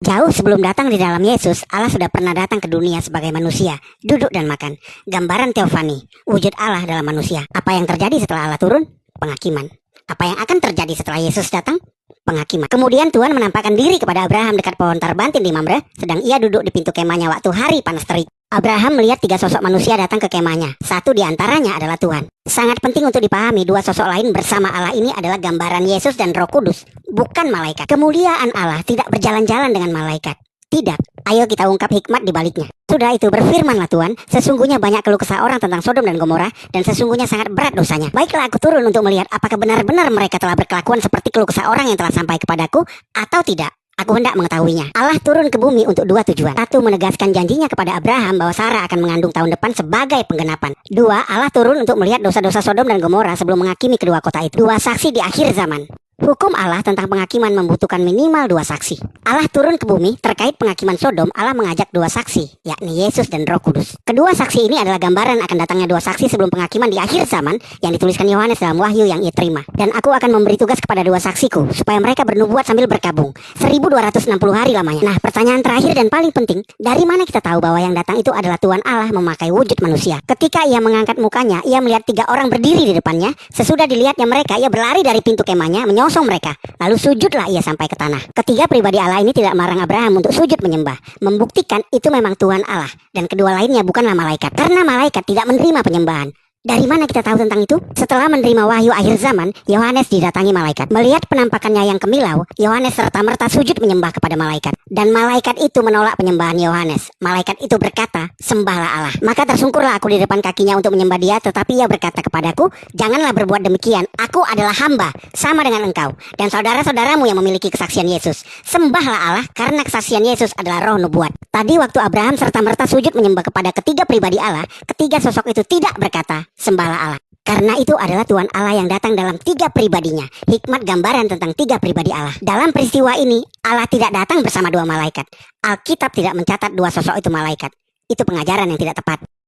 Jauh sebelum datang di dalam Yesus, Allah sudah pernah datang ke dunia sebagai manusia, duduk dan makan. Gambaran teofani, wujud Allah dalam manusia. Apa yang terjadi setelah Allah turun? Penghakiman. Apa yang akan terjadi setelah Yesus datang? Penghakiman. Kemudian Tuhan menampakkan diri kepada Abraham dekat pohon tarbantin di Mamre, sedang ia duduk di pintu kemahnya waktu hari panas terik. Abraham melihat tiga sosok manusia datang ke kemahnya. Satu di antaranya adalah Tuhan. Sangat penting untuk dipahami, dua sosok lain bersama Allah ini adalah gambaran Yesus dan Roh Kudus, bukan malaikat. Kemuliaan Allah tidak berjalan-jalan dengan malaikat. Tidak. Ayo kita ungkap hikmat di baliknya. Sudah itu, berfirmanlah Tuhan, sesungguhnya banyak keluh kesah orang tentang Sodom dan Gomora, dan sesungguhnya sangat berat dosanya. Baiklah, aku turun untuk melihat apakah benar-benar mereka telah berkelakuan seperti keluh kesah orang yang telah sampai kepadaku, atau tidak. Aku hendak mengetahuinya. Allah turun ke bumi untuk dua tujuan. Satu, menegaskan janjinya kepada Abraham bahwa Sarah akan mengandung tahun depan sebagai penggenapan. Dua, Allah turun untuk melihat dosa-dosa Sodom dan Gomora sebelum menghakimi kedua kota itu. Dua saksi di akhir zaman. Hukum Allah tentang penghakiman membutuhkan minimal dua saksi. Allah turun ke bumi terkait penghakiman Sodom. Allah mengajak dua saksi, yakni Yesus dan Roh Kudus. Kedua saksi ini adalah gambaran akan datangnya dua saksi sebelum penghakiman di akhir zaman yang dituliskan Yohanes dalam wahyu yang ia terima. Dan aku akan memberi tugas kepada dua saksiku supaya mereka bernubuat sambil berkabung 1260 hari lamanya. Nah, pertanyaan terakhir dan paling penting, dari mana kita tahu bahwa yang datang itu adalah Tuhan Allah memakai wujud manusia? Ketika ia mengangkat mukanya, ia melihat tiga orang berdiri di depannya. Sesudah dilihatnya mereka, ia berlari dari pintu kemahnya menyosong mereka. Lalu sujudlah ia sampai ke tanah. Ketiga pribadi Allah ini tidak melarang Abraham untuk sujud menyembah, membuktikan itu memang Tuhan Allah. Dan kedua lainnya bukanlah malaikat, karena malaikat tidak menerima penyembahan. Dari mana kita tahu tentang itu? Setelah menerima wahyu akhir zaman, Yohanes didatangi malaikat. Melihat penampakannya yang kemilau, Yohanes serta-merta sujud menyembah kepada malaikat. Dan malaikat itu menolak penyembahan Yohanes. Malaikat itu berkata, sembahlah Allah. Maka tersungkurlah aku di depan kakinya untuk menyembah dia, tetapi ia berkata kepadaku, janganlah berbuat demikian. Aku adalah hamba, sama dengan engkau, dan saudara-saudaramu yang memiliki kesaksian Yesus. Sembahlah Allah, karena kesaksian Yesus adalah roh nubuat. Tadi waktu Abraham serta-merta sujud menyembah kepada ketiga pribadi Allah, ketiga sosok itu tidak berkata, sembahlah Allah. Karena itu adalah Tuhan Allah yang datang dalam tiga pribadinya. Hikmat gambaran tentang tiga pribadi Allah. Dalam peristiwa ini, Allah tidak datang bersama dua malaikat. Alkitab tidak mencatat dua sosok itu malaikat. Itu pengajaran yang tidak tepat.